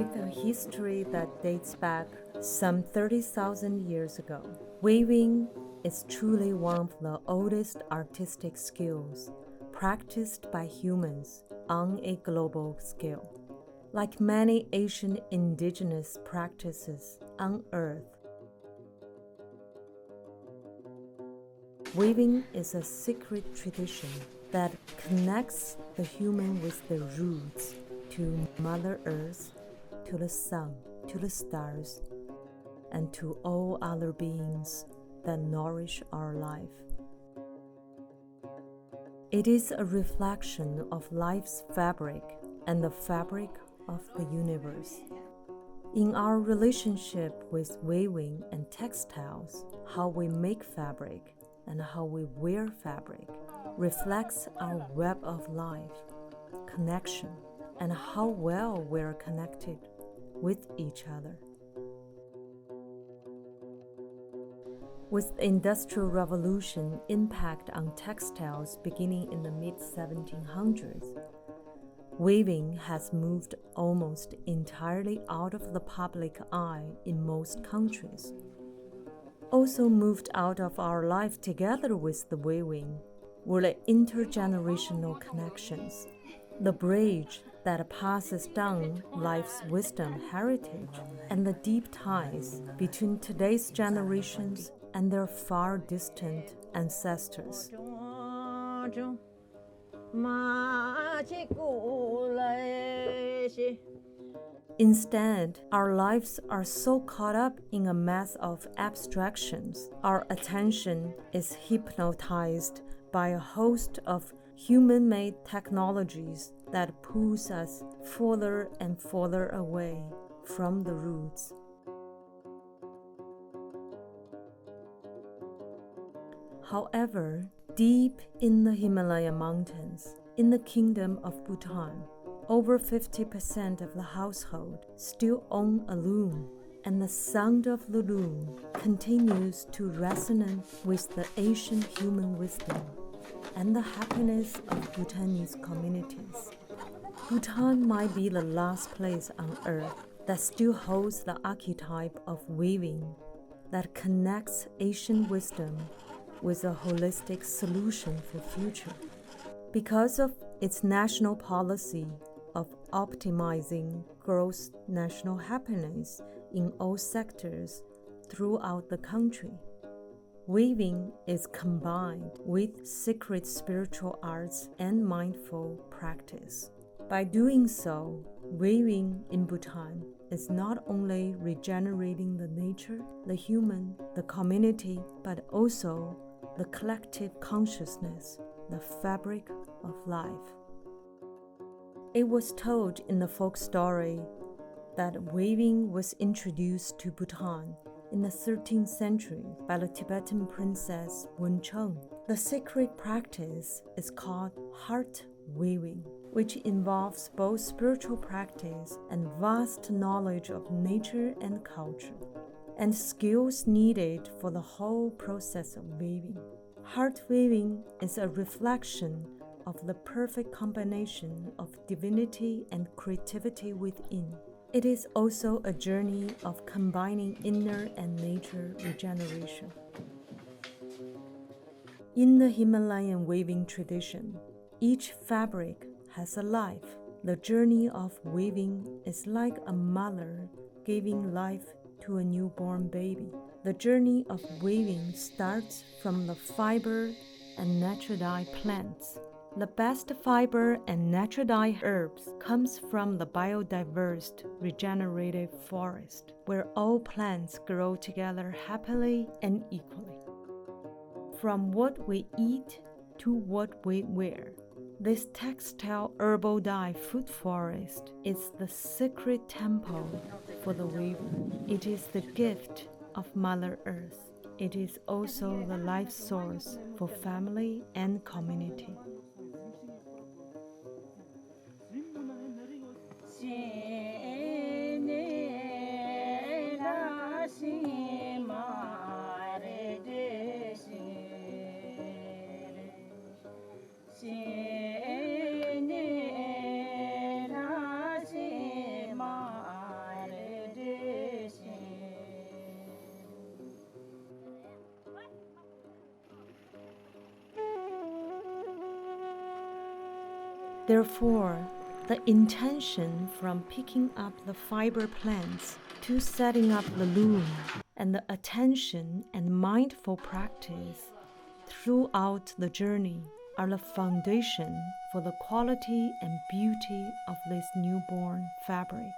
With a history that dates back some 30,000 years ago, weaving is truly one of the oldest artistic skills practiced by humans on a global scale. Like many ancient indigenous practices on Earth, weaving is a sacred tradition that connects the human with the roots to Mother Earth, to the sun, to the stars, and to all other beings that nourish our life. It is a reflection of life's fabric and the fabric of the universe. In our relationship with weaving and textiles, how we make fabric and how we wear fabric reflects our web of life, connection, and how well we're connected with each other. With the Industrial Revolution impact on textiles beginning in the mid-1700s, weaving has moved almost entirely out of the public eye in most countries. Also moved out of our life together with the weaving were the intergenerational connections, the bridge that passes down life's wisdom heritage, and the deep ties between today's generations and their far distant ancestors. Instead, our lives are so caught up in a mess of abstractions, our attention is hypnotized by a host of human-made technologies that pulls us further and further away from the roots. However, deep in the Himalaya mountains, in the kingdom of Bhutan, over 50% of the household still own a loom, and the sound of the loom continues to resonate with the ancient human wisdom and the happiness of Bhutanese communities. Bhutan might be the last place on earth that still holds the archetype of weaving that connects ancient wisdom with a holistic solution for future. Because of its national policy of optimizing gross national happiness in all sectors throughout the country, weaving is combined with sacred spiritual arts and mindful practice. By doing so, weaving in Bhutan is not only regenerating the nature, the human, the community, but also the collective consciousness, the fabric of life. It was told in the folk story that weaving was introduced to Bhutan in the 13th century by the Tibetan princess Wencheng. The sacred practice is called heart weaving, which involves both spiritual practice and vast knowledge of nature and culture, and skills needed for the whole process of weaving. Heart weaving is a reflection of the perfect combination of divinity and creativity within. It is also a journey of combining inner and nature regeneration. In the Himalayan weaving tradition, each fabric has a life. The journey of weaving is like a mother giving life to a newborn baby. The journey of weaving starts from the fiber and natural dye plants. The best fiber and natural dye herbs comes from the biodiverse regenerative forest, where all plants grow together happily and equally. From what we eat to what we wear, this textile herbal dye food forest is the sacred temple for the weaver. It is the gift of Mother Earth. It is also the life source for family and community. Therefore, the intention from picking up the fiber plants to setting up the loom, and the attention and mindful practice throughout the journey are the foundation for the quality and beauty of this newborn fabric.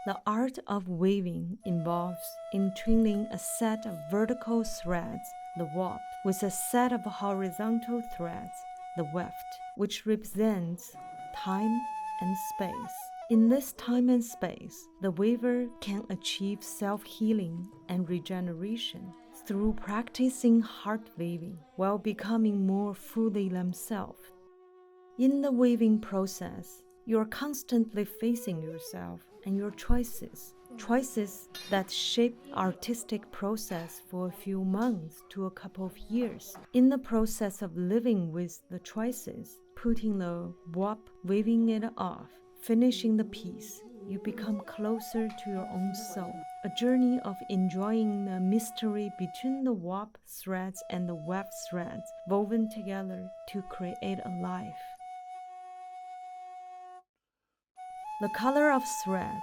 The art of weaving involves entwining a set of vertical threads, the warp, with a set of horizontal threads, the weft, which represents time and space. In this time and space, the weaver can achieve self-healing and regeneration through practicing heart weaving while becoming more fully themselves. In the weaving process, you're constantly facing yourself and your choices that shape artistic process for a few months to a couple of years. In the process of living with the choices, putting the warp, weaving it off, finishing the piece, you become closer to your own soul. A journey of enjoying the mystery between the warp threads and the web threads woven together to create a life. The color of thread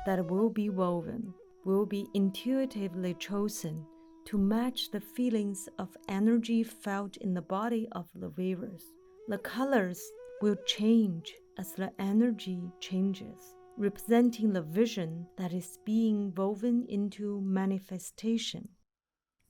that will be woven will be intuitively chosen to match the feelings of energy felt in the body of the weavers. The colors will change as the energy changes, representing the vision that is being woven into manifestation.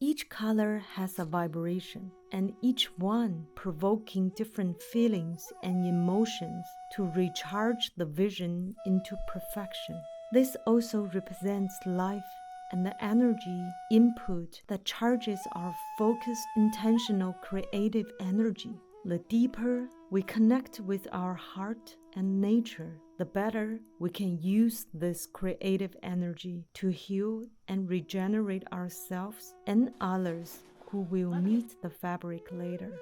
Each color has a vibration, and each one provoking different feelings and emotions to recharge the vision into perfection. This also represents life and the energy input that charges our focused, intentional, creative energy. The deeper we connect with our heart and nature, the better we can use this creative energy to heal and regenerate ourselves and others who will meet the fabric later.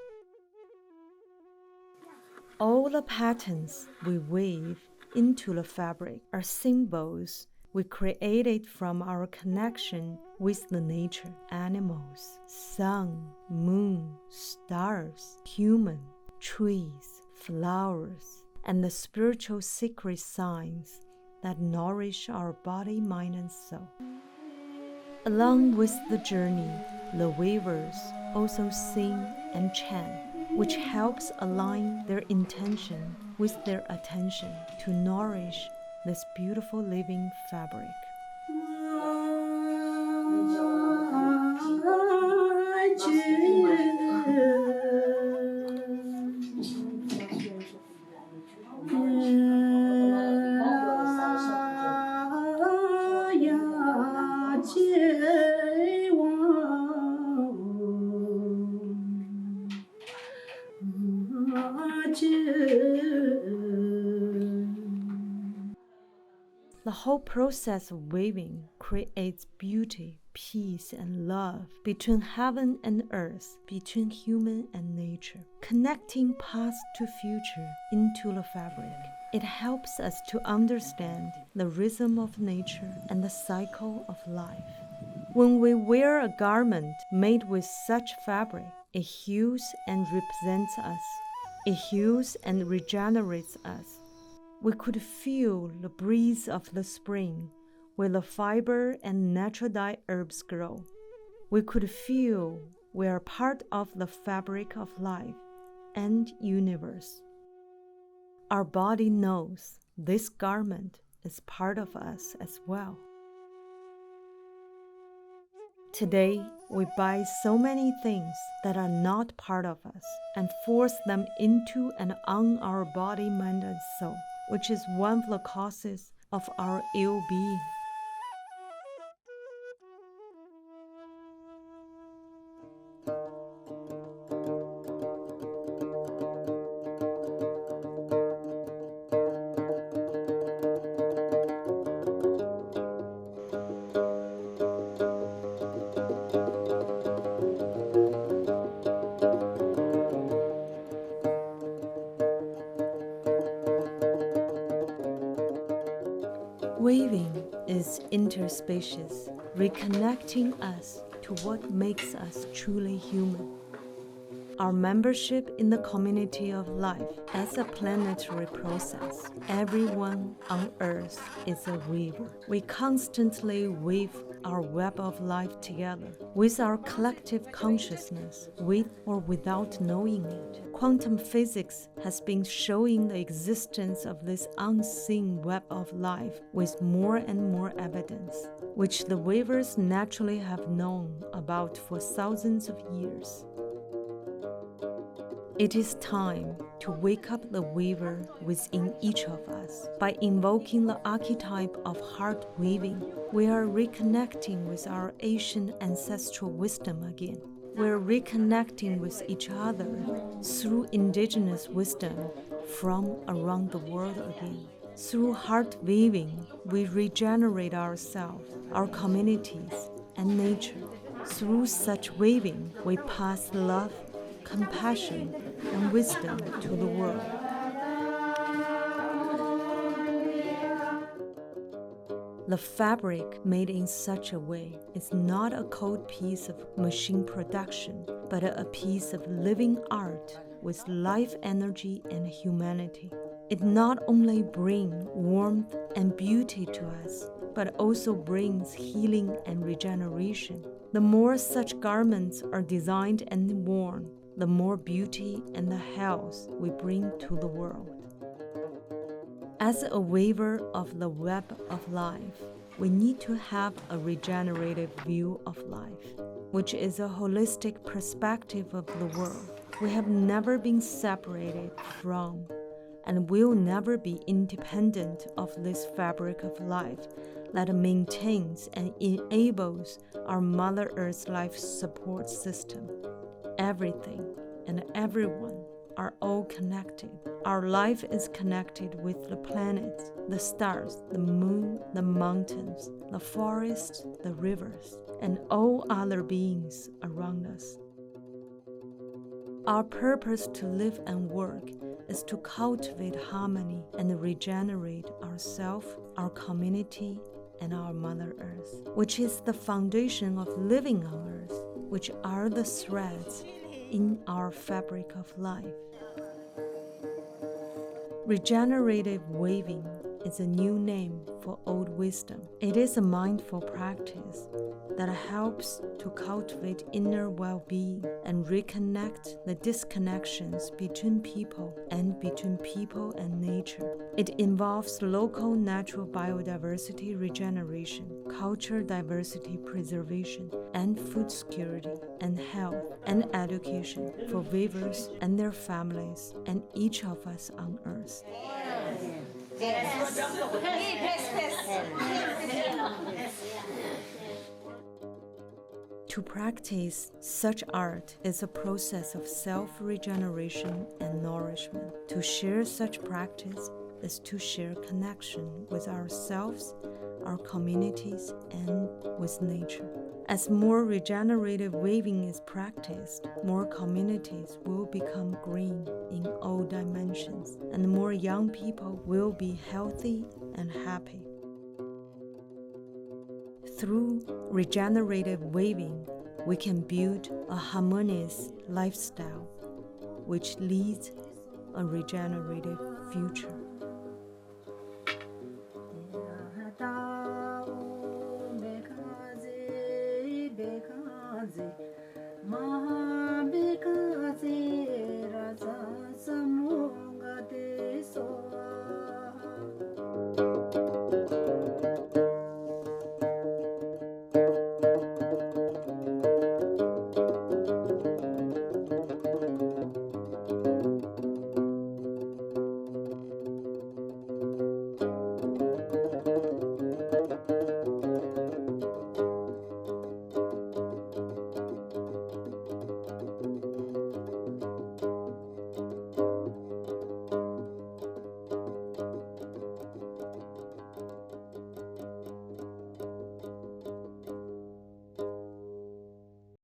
All the patterns we weave into the fabric are symbols we created from our connection with the nature, animals, sun, moon, stars, human, trees, flowers, and the spiritual secret signs that nourish our body, mind, and soul. Along with the journey, the weavers also sing and chant, which helps align their intention with their attention to nourish this beautiful living fabric. The whole process of weaving creates beauty, peace, and love between heaven and earth, between human and nature, connecting past to future into the fabric. It helps us to understand the rhythm of nature and the cycle of life. When we wear a garment made with such fabric, it heals and represents us. It heals and regenerates us. We could feel the breeze of the spring where the fiber and natural dye herbs grow. We could feel we are part of the fabric of life and universe. Our body knows this garment is part of us as well. Today, we buy so many things that are not part of us and force them into and on our body, mind, and soul, which is one of the causes of our ill-being. Weaving is interspecies, reconnecting us to what makes us truly human. our membership in the community of life as a planetary process. Everyone on Earth is a weaver. We constantly weave our web of life together with our collective consciousness, with or without knowing it. Quantum physics has been showing the existence of this unseen web of life with more and more evidence, which the weavers naturally have known about for thousands of years. It is time to wake up the weaver within each of us. By invoking the archetype of heart weaving, we are reconnecting with our ancient ancestral wisdom again. We're reconnecting with each other through indigenous wisdom from around the world again. Through heart weaving, we regenerate ourselves, our communities, and nature. Through such weaving, we pass love, compassion, and wisdom to the world. The fabric made in such a way is not a cold piece of machine production, but a piece of living art with life energy and humanity. It not only brings warmth and beauty to us, but also brings healing and regeneration. The more such garments are designed and worn, the more beauty and the health we bring to the world. As a weaver of the web of life, we need to have a regenerative view of life, which is a holistic perspective of the world. We have never been separated from and will never be independent of this fabric of life that maintains and enables our Mother Earth's life support system. Everything and everyone are all connected. Our life is connected with the planets, the stars, the moon, the mountains, the forests, the rivers, and all other beings around us. Our purpose to live and work is to cultivate harmony and regenerate ourselves, our community, and our Mother Earth, which is the foundation of living on Earth, which are the threads in our fabric of life. Regenerative weaving is a new name for old wisdom. It is a mindful practice that helps to cultivate inner well-being and reconnect the disconnections between people and nature. It involves local natural biodiversity regeneration, cultural diversity preservation, and food security and health and education for weavers and their families and each of us on Earth. To practice such art is a process of self-regeneration and nourishment. To share such practice is to share connection with ourselves, our communities, and with nature. As more regenerative weaving is practiced, more communities will become green in all dimensions, and more young people will be healthy and happy. Through regenerative weaving, we can build a harmonious lifestyle which leads a regenerative future.